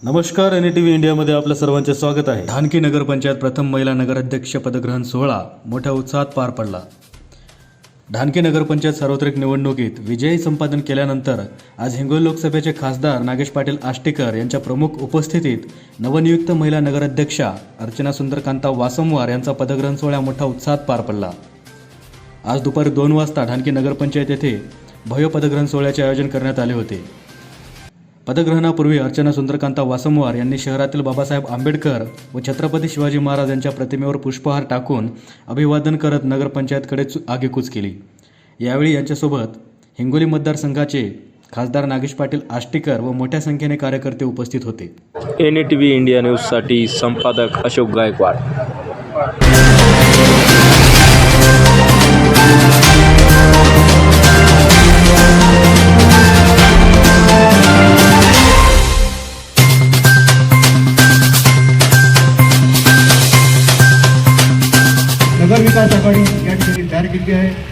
नमस्कार, NTV इंडियामध्ये आपल्या सर्वांचे स्वागत आहे. ढानकी नगरपंचायत प्रथम महिला नगराध्यक्ष पदग्रहण सोहळा मोठ्या उत्साहात पार पडला. ढानकी नगरपंचायत सार्वत्रिक निवडणुकीत विजयी संपादन केल्यानंतर आज हिंगोली लोकसभेचे खासदार नागेश पाटील आष्टीकर यांच्या प्रमुख उपस्थितीत नवनियुक्त महिला नगराध्यक्षा अर्चना सुंदरकांता वासमवार यांचा पदग्रहण सोहळा मोठ्या उत्साहात पार पडला. आज दुपारी 2 वाजता ढानकी नगरपंचायत येथे भव्य पदग्रहण सोहळ्याचे आयोजन करण्यात आले होते. पदग्रहणापूर्वी अर्चना सुंदरकांता वासमवार यांनी शहरातील बाबासाहेब आंबेडकर व छत्रपती शिवाजी महाराज यांच्या प्रतिमेवर पुष्पहार टाकून अभिवादन करत नगरपंचायतकडे आगेकूच केली. यावेळी यांच्यासोबत हिंगोली मतदारसंघाचे खासदार नागेश पाटील आष्टीकर व मोठ्या संख्येने कार्यकर्ते उपस्थित होते. NTV इंडिया न्यूजसाठी संपादक अशोक गायकवाड. नगर विकास आघाडी या ठिकाणी तयार केली आहे.